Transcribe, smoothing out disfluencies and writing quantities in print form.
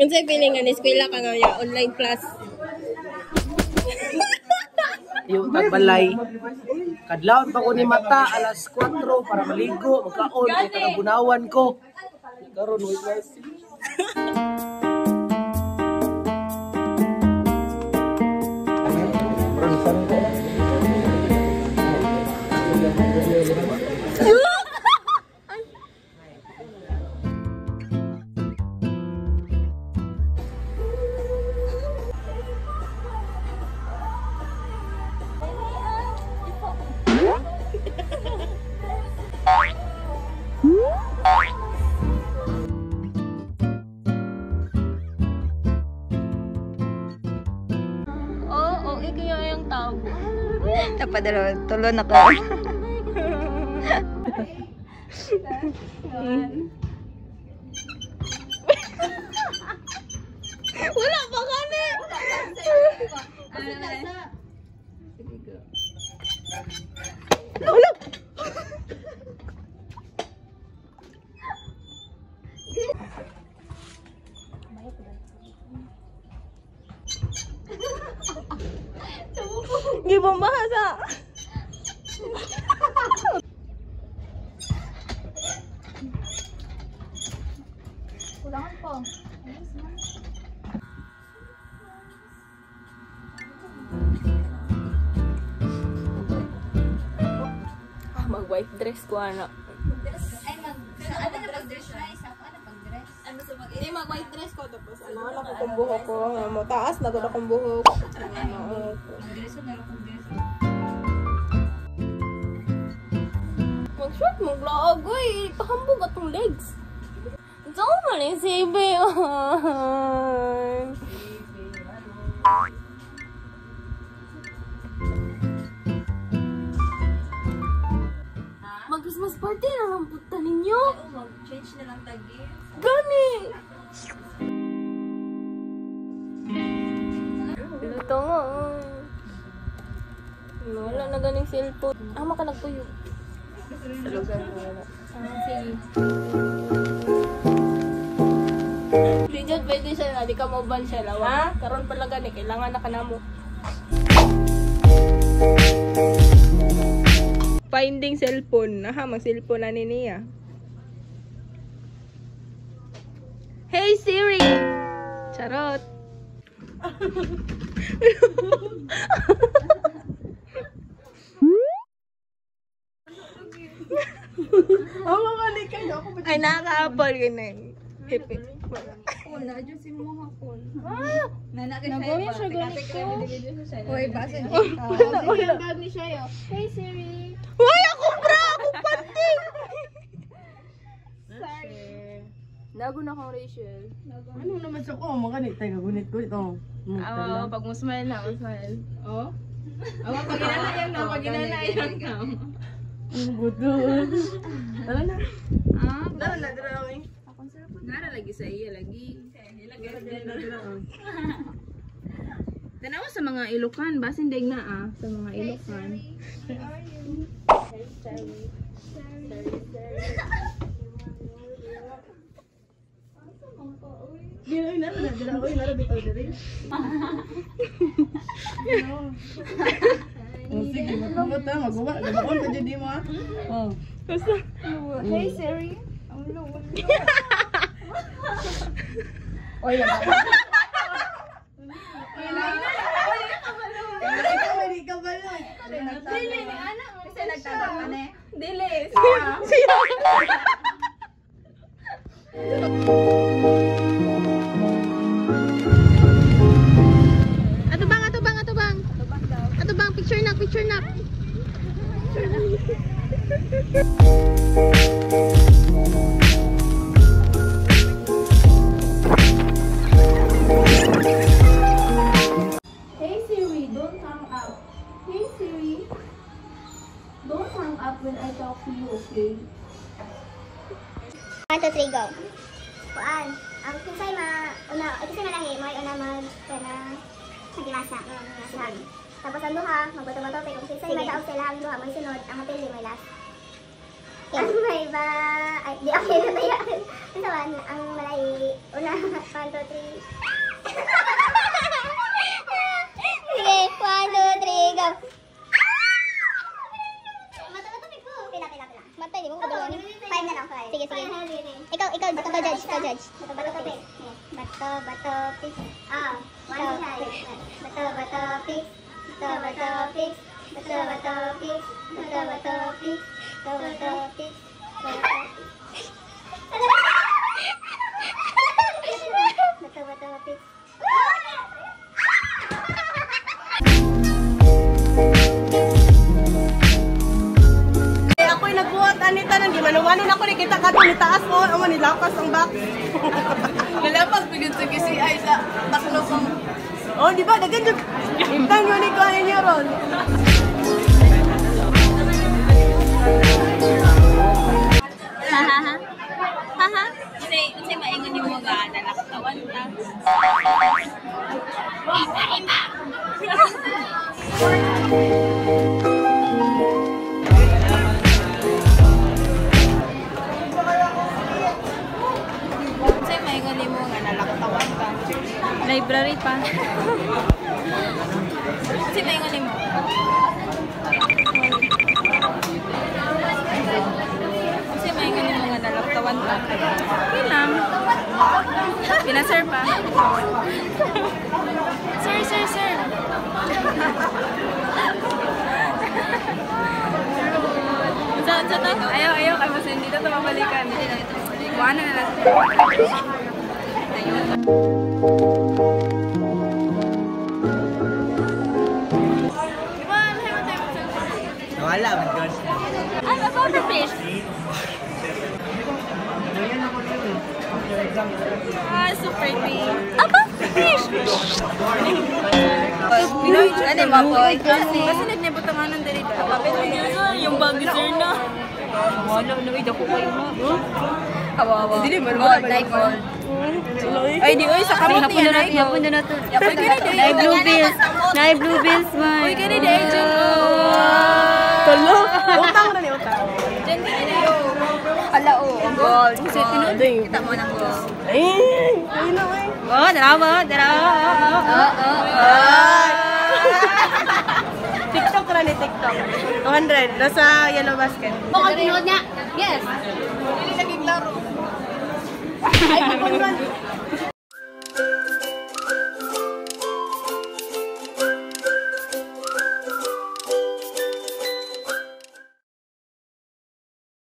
Unsay feeling nga eskwela ka nga online class? Yung tagbalay. Kadlawon pa ko ni mata alas 4 para maligo, magkaon kay kagabunawan ko. Karon wait guys. Napadalo, tulo na ko. Wala pa kani. Wala. Gibong bahasa. Kulangan po. Mag-white dress ko ano. Ay, ano na pag-dress na? Isa ko, ano pag-dress? Ano sa mag-dress? Hindi mag-white dress ko tapos ano ko kung buhok ko. Taas na ko na kung buhok. Mag-dress ko, nalang pag-dress. Mag-short, mag-vlog. Uy, pakambog atong legs. Saan mo na yung sibi? Mag-Christmas party na lang punta ninyo. Mag-change na lang tagi. Gani! Ito nga. Wala na ganing cellphone. Ama ka nagpuyo. Talugan mo wala. Sige. Di dyan pwede siya na. Di ka mauban siya lawa. Ha? Karoon pala gani. Kailangan na ka na mo. Finding cellphone. Aha, mag-cellphone na niya. Hey Siri! Charot! Ay, nakaka-apple ganun. Hippie. Wala, dyan si mo hapon. Nagawin siya ganito. Uy, basa niya. Ulang bag ni siya yun. Hey Siri! Uy, ako bra! Ako pati! Sorry. Nago na akong Rachel. Ano naman sa ko? Maganit tayo gunit ko ito. Oo, pag mo smile na, smile. Oh? Awa, pag inanayan na, pag inanayan na. Ang gudol. Tara na. Dara na, dara kami. Nara lagi sa iya, lagi. Tanawa sa mga Ilocan, basin dig na sa mga Ilocan. Gila na na dira oy nara bitaw diri. Sige, magbuta, magawa. Gabaon pa dyan di mo Oh. Basta. Hey Siri. Ang luwan. Oy, yan. Dili, ni anak mo. Kasi nagtanong ka na eh. Dili. Siya. Ato bang, ato bang, ato bang. Ato bang, picture na, picture na. Hey Siri, don't hang up. Hey Siri, don't hang up when I talk to you, okay? 1, 2, 3, go. Kuan. Ang kinsay kinsay malahi, may una nagilasa. Tapos ang duha, magbato-bato kung kinsay may daog sila ang duha, may sunod, ang mapili may last. Ang may ba, ay Di ako yun tayo. Ang sawan, ang malay. Una, 1, 2, 3. Sige, 1, 2, 3, go. Mata-mata ko. Pila. Matay, di mo ko dalawa. 5 na lang, 5. Sige. Ikaw, judge. Bato, pick. Bato, pick. Ah, bato, pick. Bato, pick. Ako'y nagbuhat anita nang di manumanon ako ni kita kato ni taas mo amo ni lapas ang box. Nalapas bigyan sa kisi ay sa baklo kong. Oh, di ba dagan jud. Intang yun ko ano niyo ron. Haha. Kasi maingon ni mo ga nalaktawan ta. Kasi maingon ni mo nga nalaktawan ta. Library pa. Kasi maingon ni mo. Kasi maingon ni mo nga nalaktawan ta. Pilam. Pinasir pa. Sir. Sa to? Ayaw kay mas hindi to mabalikan. Buwan na lang. Wala man God. Ano about the fish? So pretty. Apa? Fish! Pinoy, ano ba po? Kasi nagnibutang anong dito. Yung bagger na. Wala, nawid ako kayo mo. Awa. Gold, like gold. Ay, di oy sa kamot niya. Hapon na to. Nay blue bills man. Uy, kani dai jud. Tolo. Utang na ni utang. Diyan kini yo. Ala gold. Kasi tinuod kita mo nang gold. Ay na ay. Oh, darawa. TikTok ra ni TikTok. 200 nasa yellow basket. Baka tinuod niya. Yes. Dili sa giglaro. Ay, pagkunan.